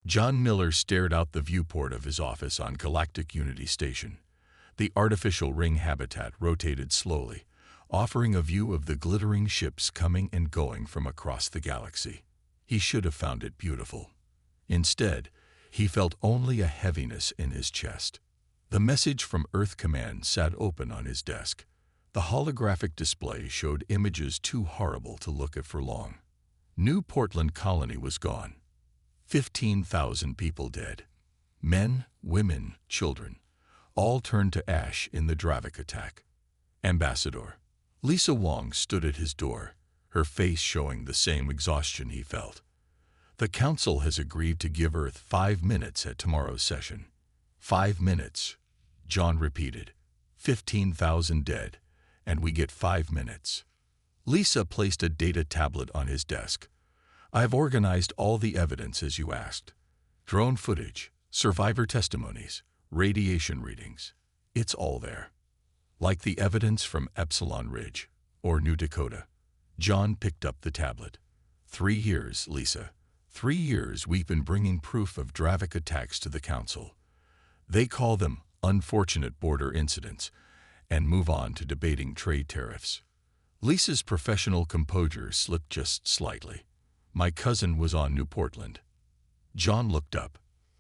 John Miller stared out the viewport of his office on Galactic Unity Station. The artificial ring habitat rotated slowly, offering a view of the glittering ships coming and going from across the galaxy. He should have found it beautiful. Instead, he felt only a heaviness in his chest. The message from Earth Command sat open on his desk. The holographic display showed images too horrible to look at for long. New Portland Colony was gone. 15,000 people dead. Men, women, children, all turned to ash in the Dravik attack. Ambassador Lisa Wong stood at his door, her face showing the same exhaustion he felt. The Council has agreed to give Earth 5 minutes at tomorrow's session. 5 minutes, John repeated. 15,000 dead, and we get 5 minutes. Lisa placed a data tablet on his desk. I've organized all the evidence as you asked. Drone footage, survivor testimonies, radiation readings. It's all there. Like the evidence from Epsilon Ridge or New Dakota. John picked up the tablet. 3 years, Lisa. 3 years we've been bringing proof of Dravik attacks to the Council. They call them unfortunate border incidents and move on to debating trade tariffs. Lisa's professional composure slipped just slightly. My cousin was on New Portland. John looked up.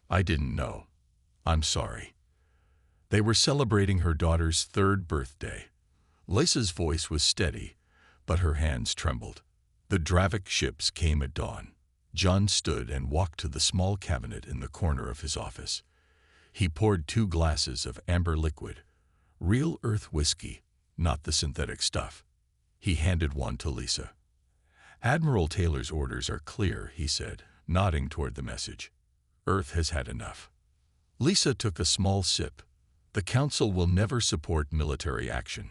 I didn't know. I'm sorry. They were celebrating her daughter's 3rd birthday. Lisa's voice was steady, but her hands trembled. The Dravik ships came at dawn. John stood and walked to the small cabinet in the corner of his office. He poured 2 glasses of amber liquid, real Earth whiskey, not the synthetic stuff. He handed one to Lisa. Admiral Taylor's orders are clear, he said, nodding toward the message. Earth has had enough. Lisa took a small sip. The Council will never support military action.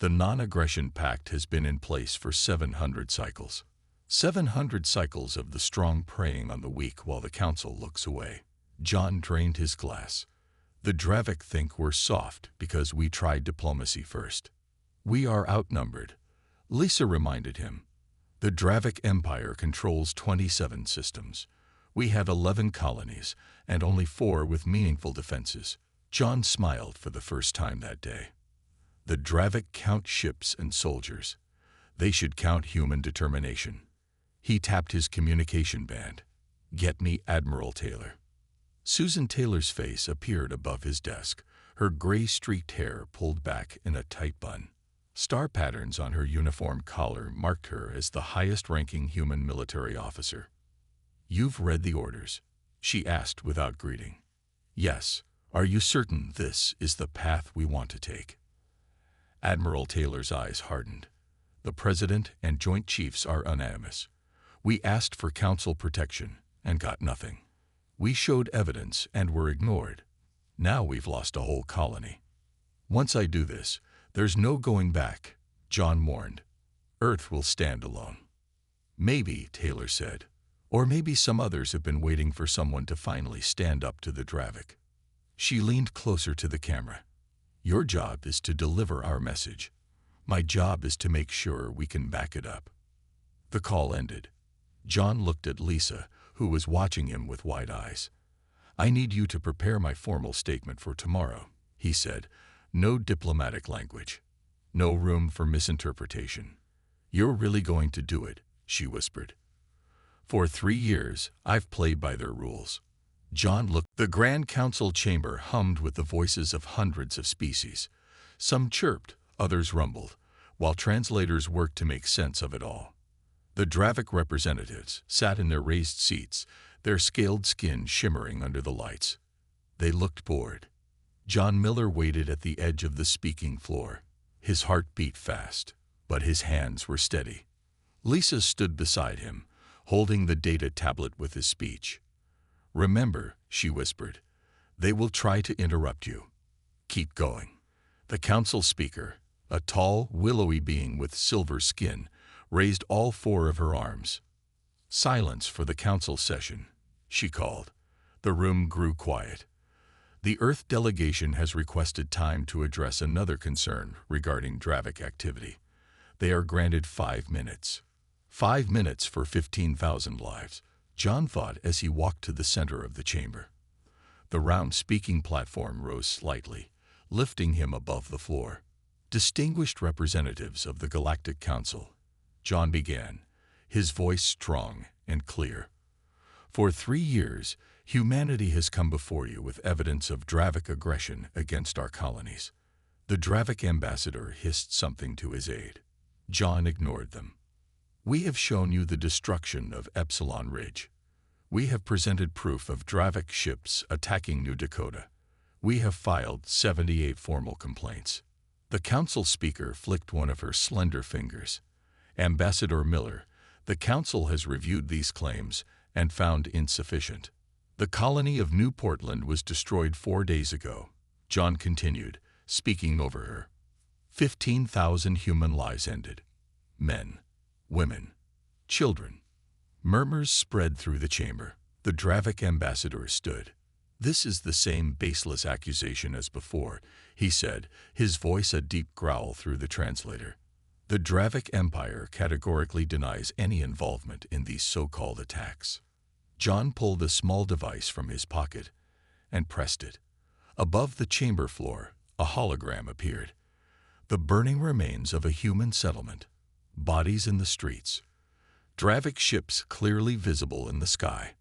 The non-aggression pact has been in place for 700 cycles. 700 cycles of the strong preying on the weak while the Council looks away. John drained his glass. The Dravik think we're soft because we tried diplomacy first. We are outnumbered, Lisa reminded him. The Dravik Empire controls 27 systems. We have 11 colonies, and only 4 with meaningful defenses. John smiled for the first time that day. The Dravik count ships and soldiers. They should count human determination. He tapped his communication band. Get me Admiral Taylor. Susan Taylor's face appeared above his desk, her gray-streaked hair pulled back in a tight bun. Star patterns on her uniform collar marked her as the highest-ranking human military officer. You've read the orders? She asked without greeting. Yes. Are you certain this is the path we want to take? Admiral Taylor's eyes hardened. The President and Joint Chiefs are unanimous. We asked for Council protection and got nothing. We showed evidence and were ignored. Now we've lost a whole colony. Once I do this, there's no going back, John warned. Earth will stand alone. Maybe, Taylor said. Or maybe some others have been waiting for someone to finally stand up to the Dravik. She leaned closer to the camera. Your job is to deliver our message. My job is to make sure we can back it up. The call ended. John looked at Lisa, who was watching him with wide eyes. I need you to prepare my formal statement for tomorrow, he said. No diplomatic language. No room for misinterpretation. You're really going to do it, she whispered. For 3 years, I've played by their rules. John looked. The Grand Council chamber hummed with the voices of hundreds of species. Some chirped, others rumbled, while translators worked to make sense of it all. The Dravik representatives sat in their raised seats, their scaled skin shimmering under the lights. They looked bored. John Miller waited at the edge of the speaking floor. His heart beat fast, but his hands were steady. Lisa stood beside him, holding the data tablet with his speech. Remember, she whispered, they will try to interrupt you. Keep going. The council speaker, a tall, willowy being with silver skin, raised all 4 of her arms. Silence for the council session, she called. The room grew quiet. The Earth delegation has requested time to address another concern regarding Dravik activity. They are granted 5 minutes. 5 minutes for 15,000 lives. John thought as he walked to the center of the chamber. The round speaking platform rose slightly, lifting him above the floor. Distinguished representatives of the Galactic Council, John began, his voice strong and clear. For 3 years, humanity has come before you with evidence of Dravik aggression against our colonies. The Dravik ambassador hissed something to his aide. John ignored them. We have shown you the destruction of Epsilon Ridge. We have presented proof of Dravik ships attacking New Dakota. We have filed 78 formal complaints. The council speaker flicked one of her slender fingers. Ambassador Miller, the council has reviewed these claims and found insufficient. The colony of New Portland was destroyed 4 days ago, John continued, speaking over her. 15,000 human lives ended. Men, women, children. Murmurs spread through the chamber. The Dravik ambassador stood. This is the same baseless accusation as before, he said, his voice a deep growl through the translator. The Dravik Empire categorically denies any involvement in these so-called attacks. John pulled a small device from his pocket and pressed it. Above the chamber floor, a hologram appeared. The burning remains of a human settlement. Bodies in the streets. Dravik ships clearly visible in the sky.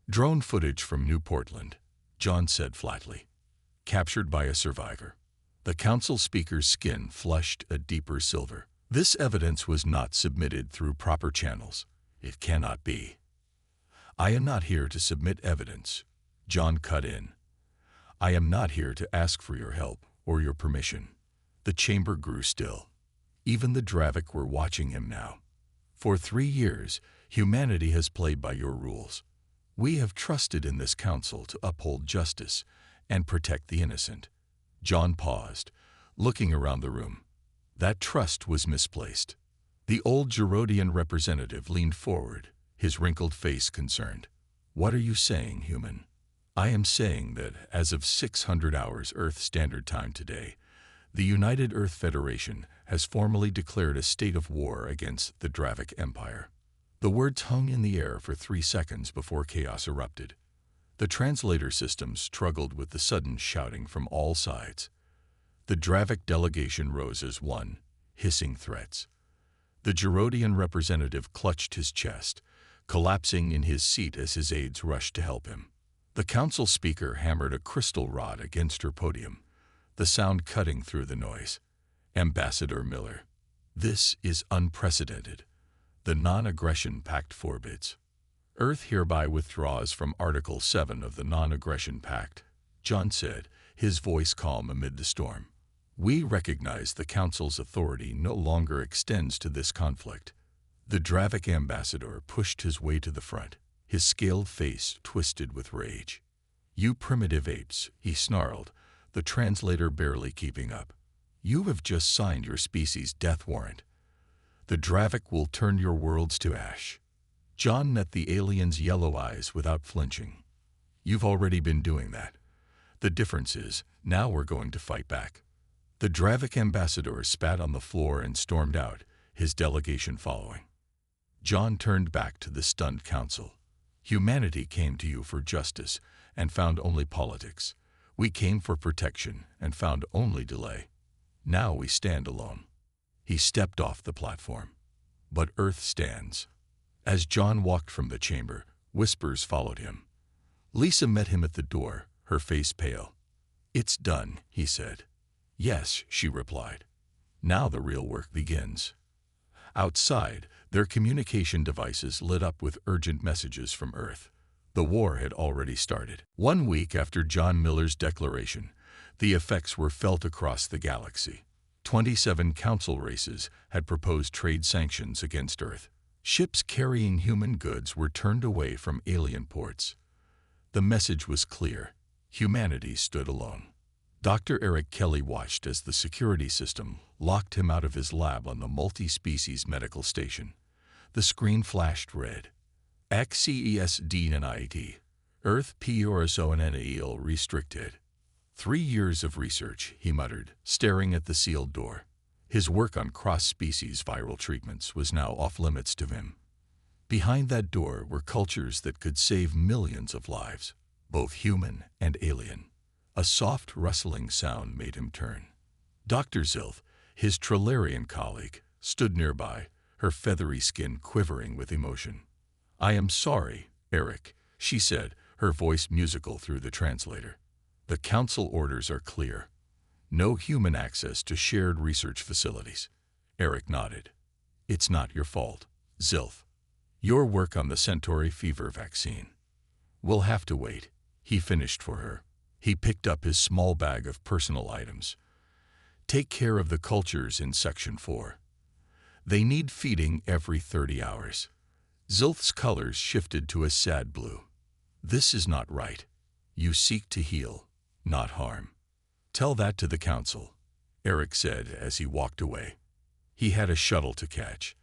Drone footage from New Portland, John said flatly. Captured by a survivor. The council speaker's skin flushed a deeper silver. This evidence was not submitted through proper channels. It cannot be. I am not here to submit evidence, John cut in. I am not here to ask for your help or your permission. The chamber grew still. Even the Dravik were watching him now. For 3 years, humanity has played by your rules. We have trusted in this council to uphold justice and protect the innocent. John paused, looking around the room. That trust was misplaced. The old Gerodian representative leaned forward, his wrinkled face concerned. What are you saying, human? I am saying that as of 600 hours Earth Standard Time today, the United Earth Federation has formally declared a state of war against the Dravik Empire. The words hung in the air for 3 seconds before chaos erupted. The translator system struggled with the sudden shouting from all sides. The Dravik delegation rose as one, hissing threats. The Gerodian representative clutched his chest, collapsing in his seat as his aides rushed to help him. The council speaker hammered a crystal rod against her podium, the sound cutting through the noise. Ambassador Miller, this is unprecedented. The Non-Aggression Pact forbids. Earth hereby withdraws from Article 7 of the Non-Aggression Pact, John said, his voice calm amid the storm. We recognize the Council's authority no longer extends to this conflict. The Dravik ambassador pushed his way to the front, his scaled face twisted with rage. You primitive apes, he snarled, the translator barely keeping up. You have just signed your species' death warrant. The Dravik will turn your worlds to ash. John met the alien's yellow eyes without flinching. You've already been doing that. The difference is, now we're going to fight back. The Dravik ambassador spat on the floor and stormed out, his delegation following. John turned back to the stunned council. Humanity came to you for justice and found only politics. We came for protection and found only delay. Now we stand alone. He stepped off the platform. But Earth stands. As John walked from the chamber, whispers followed him. Lisa met him at the door, her face pale. It's done, he said. Yes, she replied. Now the real work begins. Outside, their communication devices lit up with urgent messages from Earth. The war had already started. 1 week after John Miller's declaration, the effects were felt across the galaxy. 27 council races had proposed trade sanctions against Earth. Ships carrying human goods were turned away from alien ports. The message was clear. Humanity stood alone. Dr. Eric Kelly watched as the security system locked him out of his lab on the multi-species medical station. The screen flashed red. XCESD Earth PURSONNEL restricted. 3 years of research, he muttered, staring at the sealed door. His work on cross-species viral treatments was now off-limits to him. Behind that door were cultures that could save millions of lives, both human and alien. A soft rustling sound made him turn. Dr. Zilth, his Trillarian colleague, stood nearby, her feathery skin quivering with emotion. "I am sorry, Eric," she said, her voice musical through the translator. "The Council orders are clear. No human access to shared research facilities." Eric nodded. "It's not your fault, Zilth. Your work on the Centauri fever vaccine. We'll have to wait," he finished for her. He picked up his small bag of personal items. "Take care of the cultures in Section 4. They need feeding every 30 hours. Zilth's colors shifted to a sad blue. "This is not right. You seek to heal, not harm." "Tell that to the Council," Eric said as he walked away. He had a shuttle to catch.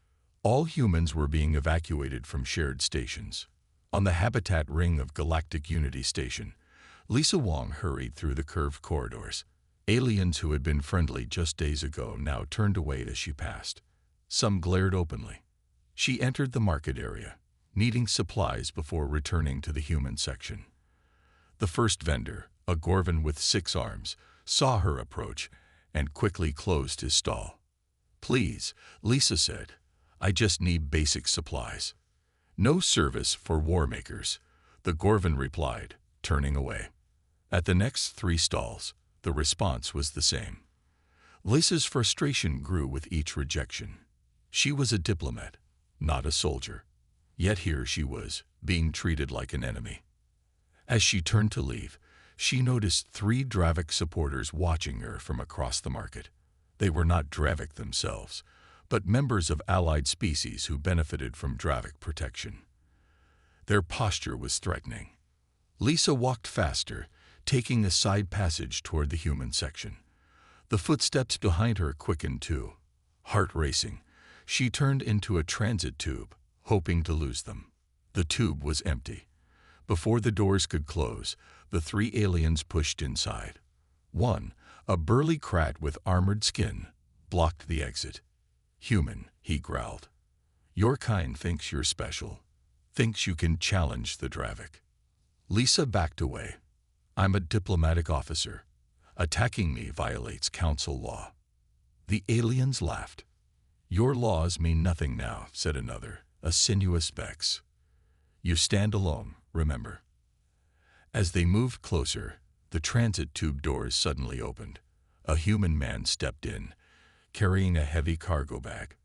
All humans were being evacuated from shared stations. On the habitat ring of Galactic Unity Station, Lisa Wong hurried through the curved corridors. Aliens who had been friendly just days ago now turned away as she passed. Some glared openly. She entered the market area, needing supplies before returning to the human section. The first vendor, a Gorvan with 6 arms, saw her approach and quickly closed his stall. "Please," Lisa said, "I just need basic supplies." "No service for war makers," the Gorvan replied, turning away. At the next 3 stalls, the response was the same. Lisa's frustration grew with each rejection. She was a diplomat, not a soldier. Yet here she was, being treated like an enemy. As she turned to leave, she noticed 3 Dravik supporters watching her from across the market. They were not Dravik themselves, but members of allied species who benefited from Dravik protection. Their posture was threatening. Lisa walked faster, taking a side passage toward the human section. The footsteps behind her quickened too. Heart racing, she turned into a transit tube, hoping to lose them. The tube was empty. Before the doors could close, the 3 aliens pushed inside. One, a burly Krat with armored skin, blocked the exit. "Human," he growled. "Your kind thinks you're special, thinks you can challenge the Dravik." Lisa backed away. "I'm a diplomatic officer. Attacking me violates Council law." The aliens laughed. "Your laws mean nothing now," said another, a sinuous Vex. "You stand alone, remember." As they moved closer, the transit tube doors suddenly opened. A human man stepped in, carrying a heavy cargo bag.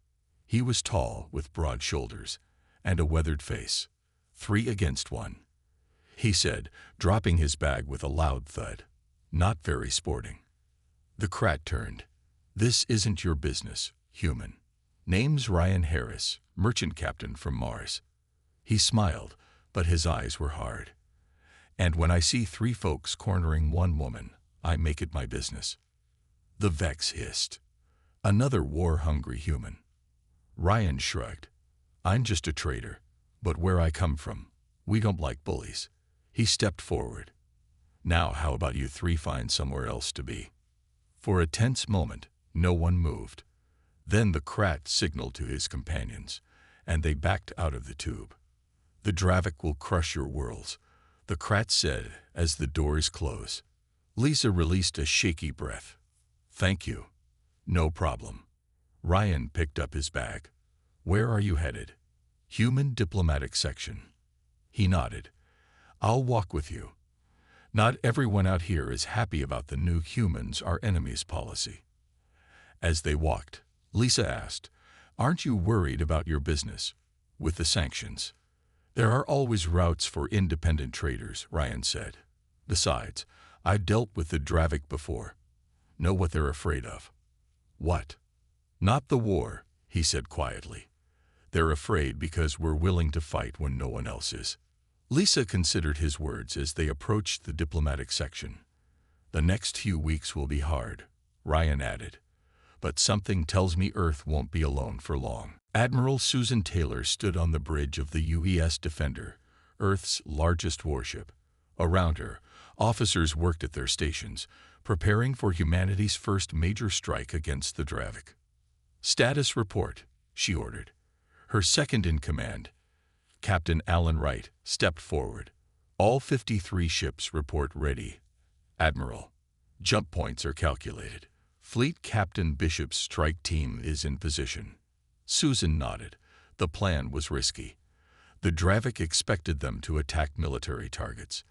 He was tall, with broad shoulders, and a weathered face. 3 against 1. He said, dropping his bag with a loud thud. "Not very sporting." The Krat turned. "This isn't your business, human. Name's Ryan Harris, merchant captain from Mars." He smiled, but his eyes were hard. "And when I see 3 folks cornering 1 woman, I make it my business." The Vex hissed. Another war-hungry human. Ryan shrugged. "I'm just a trader, but where I come from, we don't like bullies." He stepped forward. "Now how about you 3 find somewhere else to be?" For a tense moment, no one moved. Then the Krat signaled to his companions, and they backed out of the tube. "The Dravik will crush your worlds," the Krat said as the doors closed. Lisa released a shaky breath. "Thank you." "No problem." Ryan picked up his bag. "Where are you headed?" "Human diplomatic section." He nodded. "I'll walk with you. Not everyone out here is happy about the new humans are enemies policy." As they walked, Lisa asked, "Aren't you worried about your business with the sanctions?" "There are always routes for independent traders," Ryan said. "Besides, I've dealt with the Dravik before. Know what they're afraid of." "What?" "Not the war," he said quietly. "They're afraid because we're willing to fight when no one else is." Lisa considered his words as they approached the diplomatic section. "The next few weeks will be hard," Ryan added. "But something tells me Earth won't be alone for long." Admiral Susan Taylor stood on the bridge of the UES Defender, Earth's largest warship. Around her, officers worked at their stations, preparing for humanity's first major strike against the Dravik. "Status report," she ordered. Her second in command, Captain Alan Wright stepped forward. All 53 ships report ready. Admiral, jump points are calculated. Fleet Captain Bishop's strike team is in position. Susan nodded. The plan was risky. The Dravik expected them to attack military targets.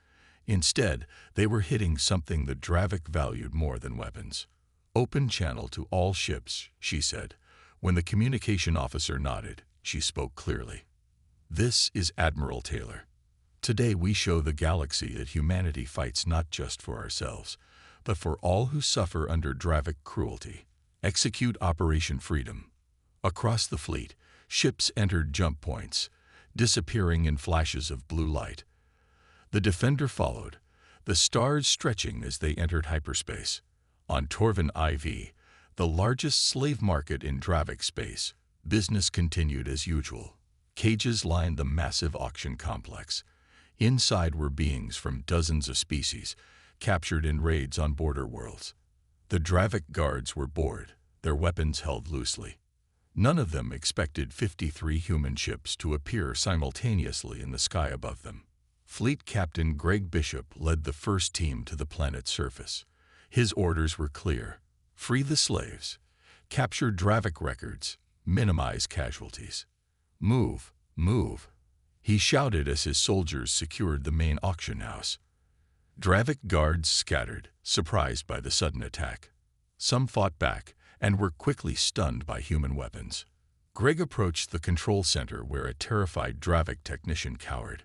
Instead, they were hitting something the Dravik valued more than weapons. Open channel to all ships, she said. When the communication officer nodded, she spoke clearly. This is Admiral Taylor. Today we show the galaxy that humanity fights not just for ourselves, but for all who suffer under Dravik cruelty. Execute Operation Freedom. Across the fleet, ships entered jump points, disappearing in flashes of blue light. The Defender followed, the stars stretching as they entered hyperspace. On Torvin IV, the largest slave market in Dravik space, business continued as usual. Cages lined the massive auction complex. Inside were beings from dozens of species, captured in raids on border worlds. The Dravik guards were bored, their weapons held loosely. None of them expected 53 human ships to appear simultaneously in the sky above them. Fleet Captain Greg Bishop led the first team to the planet's surface. His orders were clear. Free the slaves. Capture Dravik records. Minimize casualties. Move, move, he shouted as his soldiers secured the main auction house. Dravik guards scattered, surprised by the sudden attack. Some fought back and were quickly stunned by human weapons. Greg approached the control center where a terrified Dravik technician cowered.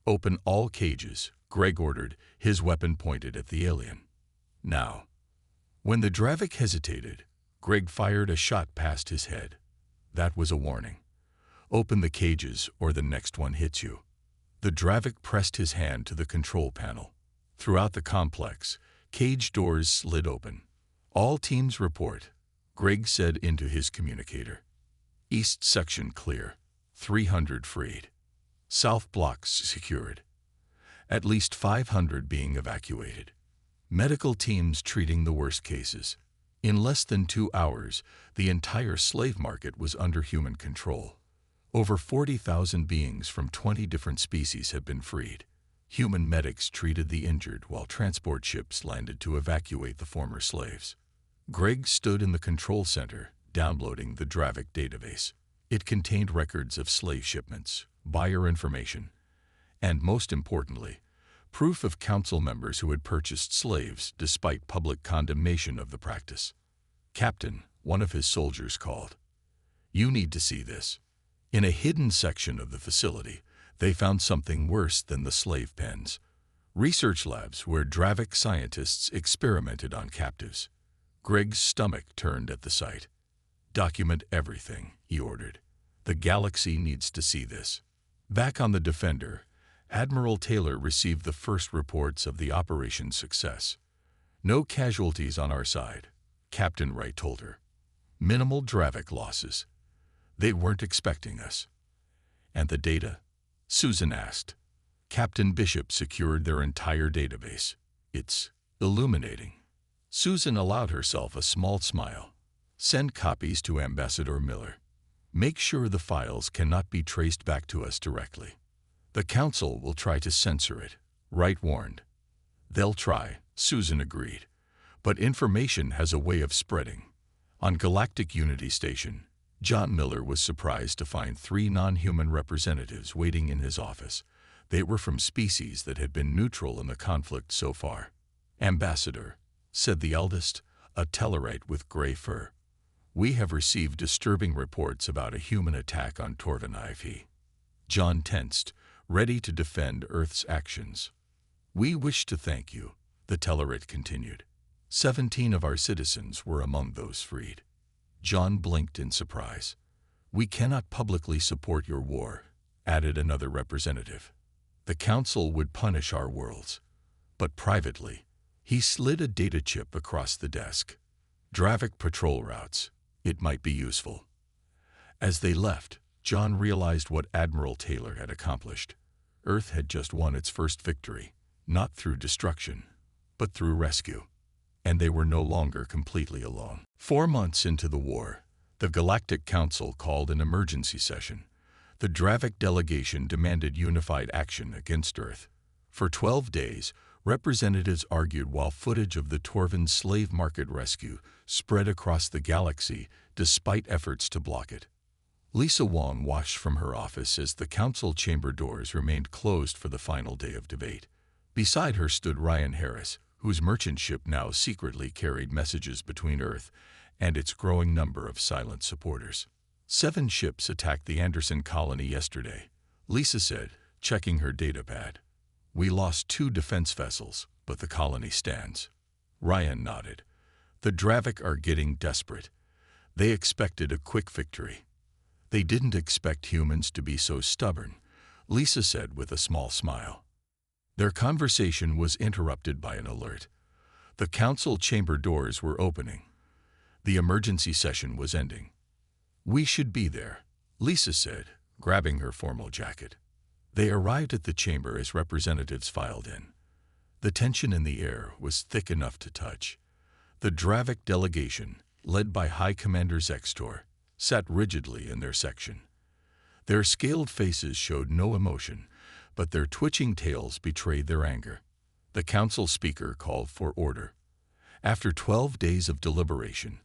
Open all cages, Greg ordered, his weapon pointed at the alien. Now. When the Dravik hesitated, Greg fired a shot past his head. That was a warning. Open the cages or the next one hits you. The Dravik pressed his hand to the control panel. Throughout the complex, cage doors slid open. All teams report, Greg said into his communicator. East section clear, 300 freed. South blocks secured. At least 500 being evacuated. Medical teams treating the worst cases. In less than 2 hours, the entire slave market was under human control. Over 40,000 beings from 20 different species had been freed. Human medics treated the injured while transport ships landed to evacuate the former slaves. Greg stood in the control center, downloading the Dravik database. It contained records of slave shipments, buyer information, and most importantly, proof of council members who had purchased slaves despite public condemnation of the practice. Captain, one of his soldiers called. You need to see this. In a hidden section of the facility, they found something worse than the slave pens. Research labs where Dravik scientists experimented on captives. Greg's stomach turned at the sight. Document everything, he ordered. The galaxy needs to see this. Back on the Defender, Admiral Taylor received the first reports of the operation's success. No casualties on our side, Captain Wright told her. Minimal Dravik losses. They weren't expecting us. And the data? Susan asked. Captain Bishop secured their entire database. It's illuminating. Susan allowed herself a small smile. Send copies to Ambassador Miller. Make sure the files cannot be traced back to us directly. The Council will try to censor it, Wright warned. They'll try, Susan agreed. But information has a way of spreading. On Galactic Unity Station, John Miller was surprised to find 3 non-human representatives waiting in his office. They were from species that had been neutral in the conflict so far. Ambassador, said the eldest, a Tellarite with gray fur. We have received disturbing reports about a human attack on Torvin IV. John tensed, ready to defend Earth's actions. We wish to thank you, the Tellarite continued. 17 of our citizens were among those freed. John blinked in surprise. We cannot publicly support your war, added another representative. The Council would punish our worlds. But privately, he slid a data chip across the desk. Dravik patrol routes. It might be useful. As they left, John realized what Admiral Taylor had accomplished. Earth had just won its first victory, not through destruction, but through rescue. And they were no longer completely alone. 4 months into the war, the Galactic Council called an emergency session. The Dravik delegation demanded unified action against Earth. For 12 days, representatives argued while footage of the Torvan slave market rescue spread across the galaxy despite efforts to block it. Lisa Wong watched from her office as the council chamber doors remained closed for the final day of debate. Beside her stood Ryan Harris, whose merchant ship now secretly carried messages between Earth and its growing number of silent supporters. 7 ships attacked the Anderson colony yesterday, Lisa said, checking her datapad. We lost 2 defense vessels, but the colony stands. Ryan nodded. The Dravik are getting desperate. They expected a quick victory. They didn't expect humans to be so stubborn, Lisa said with a small smile. Their conversation was interrupted by an alert. The council chamber doors were opening. The emergency session was ending. We should be there, Lisa said, grabbing her formal jacket. They arrived at the chamber as representatives filed in. The tension in the air was thick enough to touch. The Dravik delegation, led by High Commander Zextor, sat rigidly in their section. Their scaled faces showed no emotion, but their twitching tails betrayed their anger. The council speaker called for order. After 12 days of deliberation,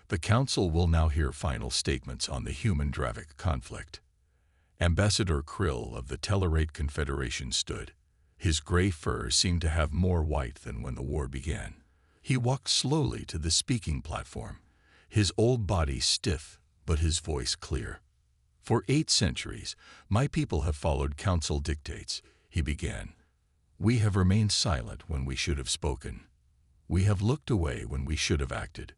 the council will now hear final statements on the human-Dravik conflict. Ambassador Krill of the Tellarate Confederation stood. His gray fur seemed to have more white than when the war began. He walked slowly to the speaking platform, his old body stiff but his voice clear. For 8 centuries, my people have followed council dictates, he began. We have remained silent when we should have spoken. We have looked away when we should have acted.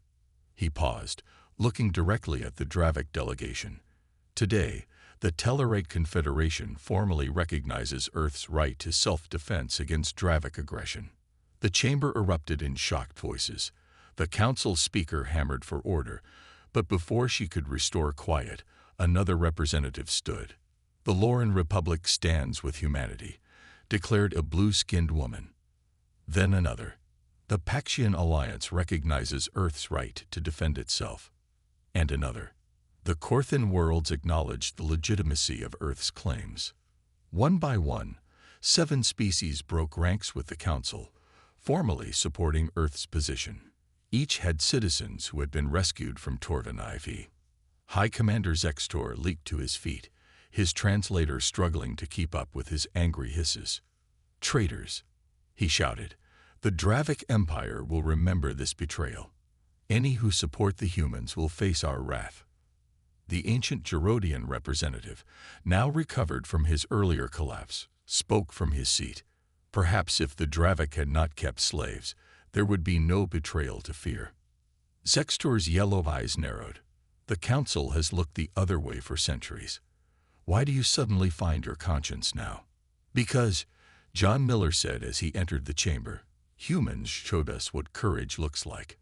He paused, looking directly at the Dravik delegation. Today, the Tellarate Confederation formally recognizes Earth's right to self-defense against Dravik aggression. The chamber erupted in shocked voices. The council speaker hammered for order, but before she could restore quiet, another representative stood. The Lauren Republic stands with humanity, declared a blue-skinned woman. Then another. The Paxian Alliance recognizes Earth's right to defend itself. And another. The Korthan worlds acknowledge the legitimacy of Earth's claims. One by one, 7 species broke ranks with the Council, formally supporting Earth's position. Each had citizens who had been rescued from Torvan IV. High Commander Zextor leaped to his feet, his translator struggling to keep up with his angry hisses. Traitors, he shouted. The Dravik Empire will remember this betrayal. Any who support the humans will face our wrath. The ancient Gerodian representative, now recovered from his earlier collapse, spoke from his seat. Perhaps if the Dravik had not kept slaves, there would be no betrayal to fear. Zextor's yellow eyes narrowed. The council has looked the other way for centuries. Why do you suddenly find your conscience now? Because, John Miller said as he entered the chamber, humans showed us what courage looks like.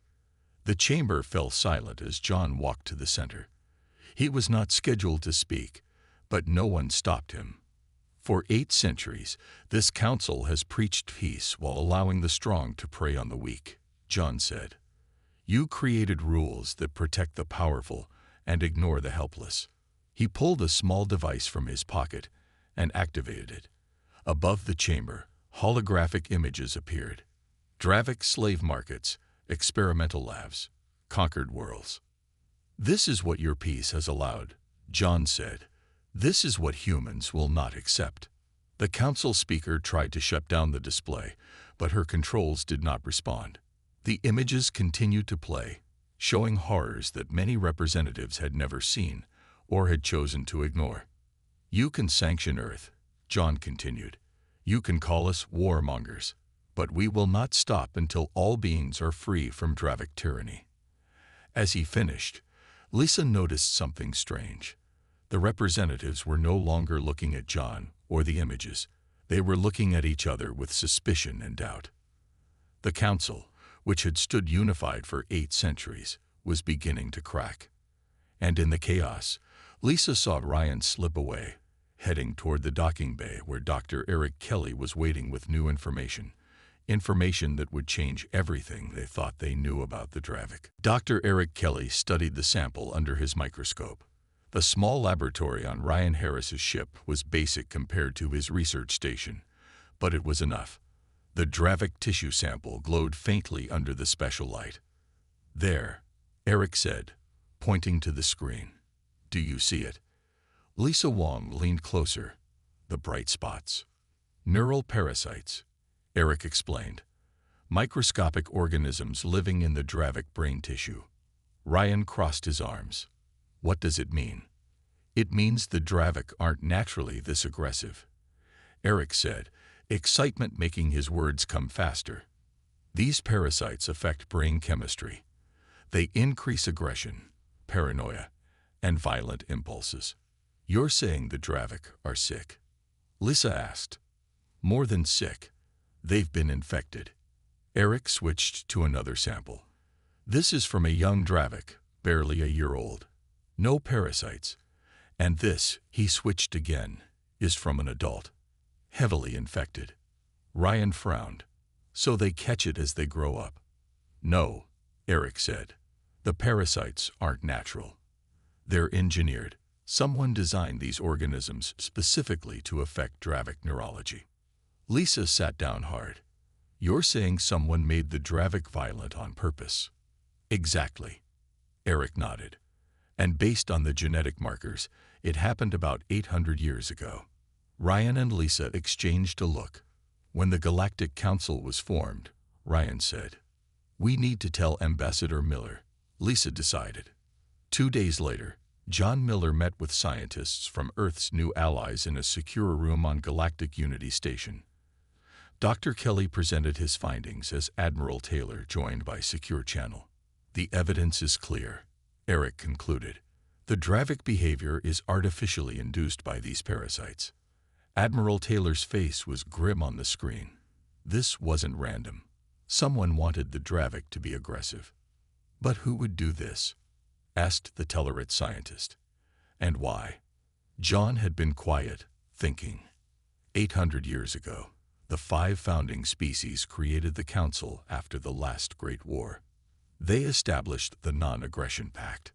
The chamber fell silent as John walked to the center. He was not scheduled to speak, but no one stopped him. For 8 centuries, this council has preached peace while allowing the strong to prey on the weak, John said. You created rules that protect the powerful and ignore the helpless. He pulled a small device from his pocket and activated it. Above the chamber, holographic images appeared. Dravik slave markets, experimental labs, conquered worlds. This is what your peace has allowed, John said. This is what humans will not accept. The council speaker tried to shut down the display, but her controls did not respond. The images continued to play, showing horrors that many representatives had never seen or had chosen to ignore. You can sanction Earth, John continued. You can call us warmongers, but we will not stop until all beings are free from Dravik tyranny. As he finished, Lisa noticed something strange. The representatives were no longer looking at John or the images. They were looking at each other with suspicion and doubt. The council, which had stood unified for 8 centuries, was beginning to crack. And in the chaos, Lisa saw Ryan slip away, heading toward the docking bay where Dr. Eric Kelly was waiting with new information that would change everything they thought they knew about the Dravik. Dr. Eric Kelly studied the sample under his microscope. The small laboratory on Ryan Harris's ship was basic compared to his research station, but it was enough. The Dravik tissue sample glowed faintly under the special light. "There," Eric said, pointing to the screen. "Do you see it?" Lisa Wong leaned closer. "The bright spots." "Neural parasites," Eric explained. "Microscopic organisms living in the Dravik brain tissue." Ryan crossed his arms. "What does it mean?" "It means the Dravik aren't naturally this aggressive," Eric said, excitement making his words come faster. "These parasites affect brain chemistry. They increase aggression, paranoia, and violent impulses." "You're saying the Dravik are sick?" Lisa asked. "More than sick. They've been infected." Eric switched to another sample. "This is from a young Dravik, barely a year old. No parasites. And this," he switched again, "is from an adult. Heavily infected." Ryan frowned. "So they catch it as they grow up?" "No," Eric said. "The parasites aren't natural. They're engineered. Someone designed these organisms specifically to affect Dravik neurology." Lisa sat down hard. "You're saying someone made the Dravik violent on purpose?" "Exactly." Eric nodded. "And based on the genetic markers, it happened about 800 years ago." Ryan and Lisa exchanged a look. "When the Galactic Council was formed," Ryan said, "we need to tell Ambassador Miller," Lisa decided. 2 days later, John Miller met with scientists from Earth's new allies in a secure room on Galactic Unity Station. Dr. Kelly presented his findings as Admiral Taylor joined by Secure Channel. "The evidence is clear," Eric concluded. "The Dravik behavior is artificially induced by these parasites." Admiral Taylor's face was grim on the screen. This wasn't random. Someone wanted the Dravik to be aggressive. "But who would do this?" asked the Tellarite scientist. "And why?" John had been quiet, thinking. 800 years ago, the 5 founding species created the Council after the last Great War. They established the Non-Aggression Pact,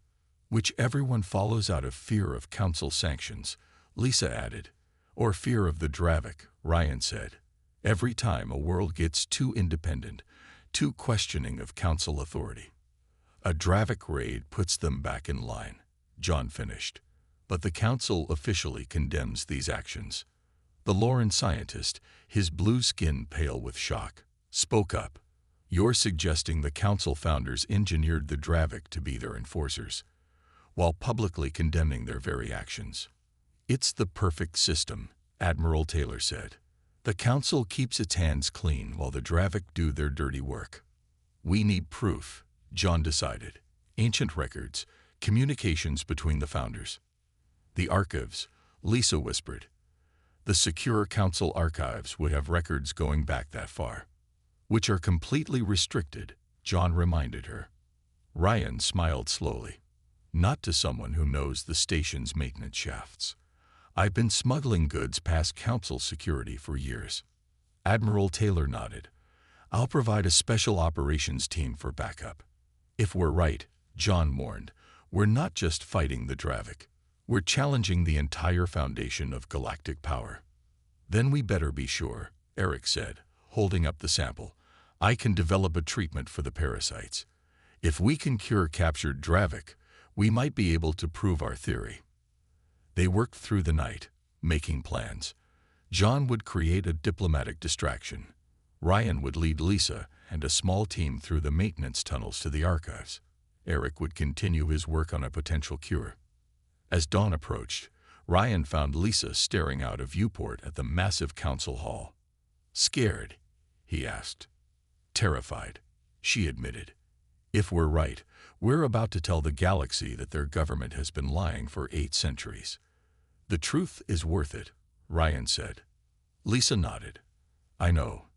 which everyone follows out of fear of Council sanctions, Lisa added. "Or fear of the Dravik," Ryan said. "Every time a world gets too independent, too questioning of Council authority, a Dravik raid puts them back in line," John finished. "But the Council officially condemns these actions." The Lauren scientist, his blue skin pale with shock, spoke up. "You're suggesting the Council founders engineered the Dravik to be their enforcers, while publicly condemning their very actions." "It's the perfect system," Admiral Taylor said. "The Council keeps its hands clean while the Dravik do their dirty work." "We need proof," John decided. "Ancient records, communications between the founders." "The archives," Lisa whispered. "The secure Council archives would have records going back that far." "Which are completely restricted," John reminded her. Ryan smiled slowly. "Not to someone who knows the station's maintenance shafts. I've been smuggling goods past Council security for years." Admiral Taylor nodded. "I'll provide a special operations team for backup." "If we're right," John warned, "we're not just fighting the Dravik. We're challenging the entire foundation of galactic power." "Then we better be sure," Eric said, holding up the sample. "I can develop a treatment for the parasites. If we can cure captured Dravik, we might be able to prove our theory." They worked through the night, making plans. John would create a diplomatic distraction. Ryan would lead Lisa and a small team through the maintenance tunnels to the archives. Eric would continue his work on a potential cure. As dawn approached, Ryan found Lisa staring out a viewport at the massive council hall. "Scared?" he asked. "Terrified," she admitted. "If we're right, we're about to tell the galaxy that their government has been lying for 8 centuries. The truth is worth it," Ryan said. Lisa nodded. "I know.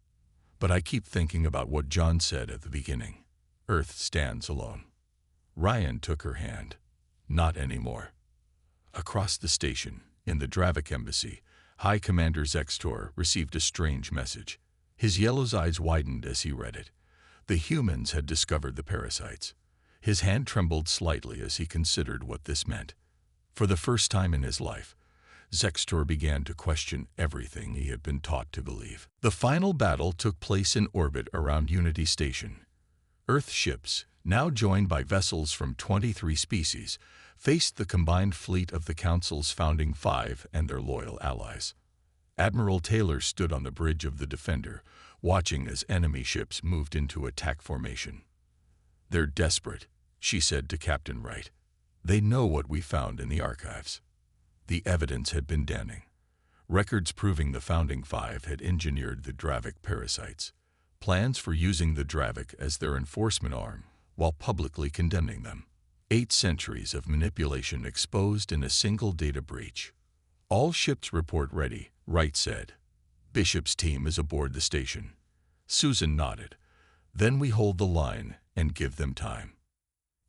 But I keep thinking about what John said at the beginning. Earth stands alone." Ryan took her hand. "Not anymore." Across the station, in the Dravik embassy, High Commander Zextor received a strange message. His yellow eyes widened as he read it. The humans had discovered the parasites. His hand trembled slightly as he considered what this meant. For the first time in his life, Zextor began to question everything he had been taught to believe. The final battle took place in orbit around Unity Station. Earth ships, now joined by vessels from 23 species, faced the combined fleet of the Council's founding 5 and their loyal allies. Admiral Taylor stood on the bridge of the Defender, watching as enemy ships moved into attack formation. "They're desperate," she said to Captain Wright. "They know what we found in the archives." The evidence had been damning. Records proving the founding 5 had engineered the Dravik parasites, plans for using the Dravik as their enforcement arm while publicly condemning them. 8 centuries of manipulation exposed in a single data breach. "All ships report ready," Wright said. "Bishop's team is aboard the station." Susan nodded. "Then we hold the line and give them time."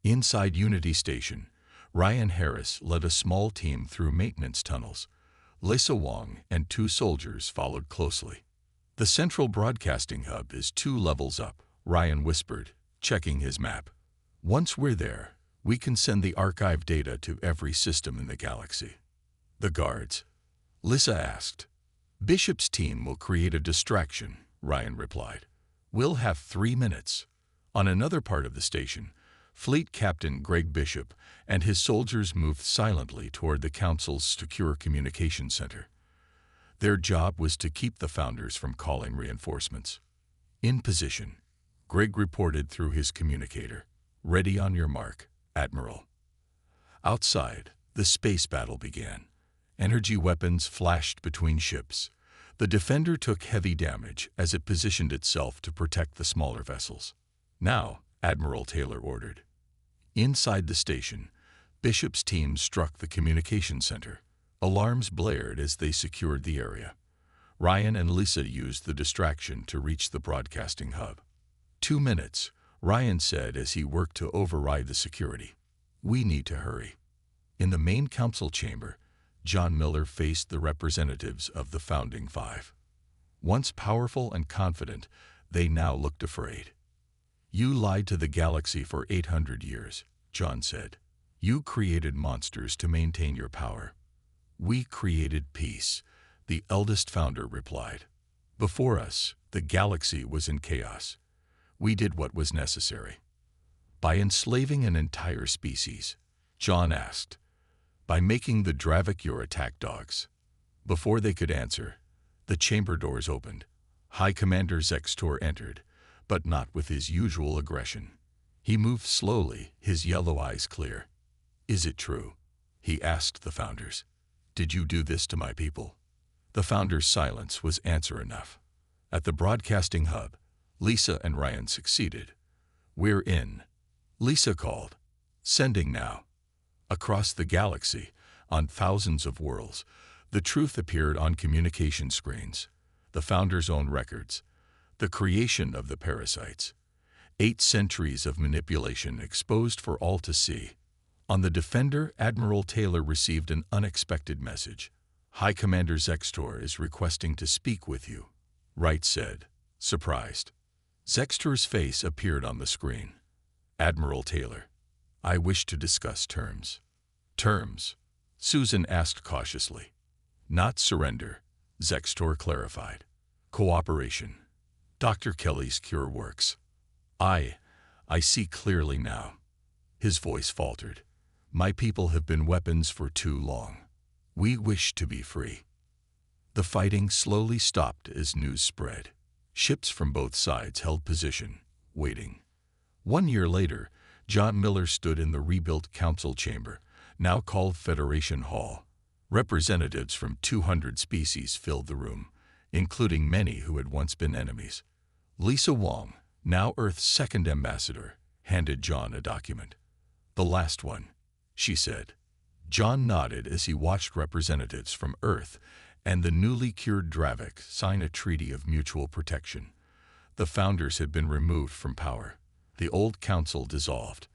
Inside Unity Station, Ryan Harris led a small team through maintenance tunnels. Lisa Wong and 2 soldiers followed closely. "The central broadcasting hub is 2 levels up," Ryan whispered, checking his map. "Once we're there, we can send the archive data to every system in the galaxy." "The guards?" Lisa asked. "Bishop's team will create a distraction," Ryan replied. "We'll have 3 minutes." On another part of the station, Fleet Captain Greg Bishop and his soldiers moved silently toward the Council's secure communication center. Their job was to keep the Founders from calling reinforcements. "In position," Greg reported through his communicator. "Ready on your mark, Admiral." Outside, the space battle began. Energy weapons flashed between ships. The Defender took heavy damage as it positioned itself to protect the smaller vessels. "Now," Admiral Taylor ordered. Inside the station, Bishop's team struck the communication center. Alarms blared as they secured the area. Ryan and Lisa used the distraction to reach the broadcasting hub. 2 minutes, Ryan said as he worked to override the security. "We need to hurry." In the main council chamber, John Miller faced the representatives of the founding 5. Once powerful and confident, they now looked afraid. "You lied to the galaxy for 800 years, John said. "You created monsters to maintain your power." "We created peace," the eldest founder replied. "Before us, the galaxy was in chaos. We did what was necessary." "By enslaving an entire species?" John asked. "By making the Dravik your attack dogs." Before they could answer, the chamber doors opened. High Commander Zextor entered, but not with his usual aggression. He moved slowly, his yellow eyes clear. "Is it true?" he asked the Founders. "Did you do this to my people?" The Founders' silence was answer enough. At the broadcasting hub, Lisa and Ryan succeeded. "We're in," Lisa called. "Sending now." Across the galaxy, on thousands of worlds, the truth appeared on communication screens. The Founders' own records. The creation of the parasites. 8 centuries of manipulation exposed for all to see. On the Defender, Admiral Taylor received an unexpected message. "High Commander Zextor is requesting to speak with you," Wright said, surprised. Zextor's face appeared on the screen. "Admiral Taylor, I wish to discuss terms." "Terms?" Susan asked cautiously. "Not surrender," Zextor clarified. "Cooperation. Dr. Kelly's cure works." I see clearly now." His voice faltered. "My people have been weapons for too long. We wish to be free." The fighting slowly stopped as news spread. Ships from both sides held position, waiting. 1 year later, John Miller stood in the rebuilt council chamber, now called Federation Hall. Representatives from 200 species filled the room, including many who had once been enemies. Lisa Wong, now Earth's 2nd ambassador, handed John a document. "The last one," she said. John nodded as he watched representatives from Earth and the newly cured Dravik sign a treaty of mutual protection. The Founders had been removed from power. The old council dissolved.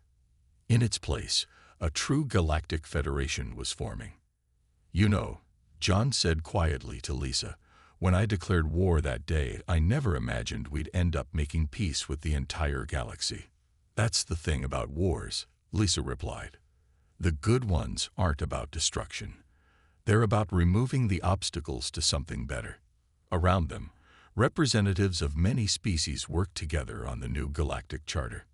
In its place, a true galactic federation was forming. "You know," John said quietly to Lisa, "when I declared war that day, I never imagined we'd end up making peace with the entire galaxy." "That's the thing about wars," Lisa replied. The good ones aren't about destruction. They're about removing the obstacles to something better. Around them, representatives of many species work together on the new Galactic Charter.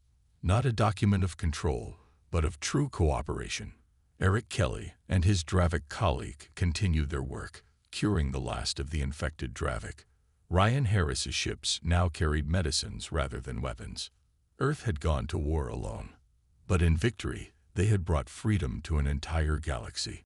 Not a document of control, but of true cooperation. Eric Kelly and his Dravik colleague continue their work, curing the last of the infected Dravik. Ryan Harris's ships now carried medicines rather than weapons. Earth had gone to war alone. But in victory, they had brought freedom to an entire galaxy.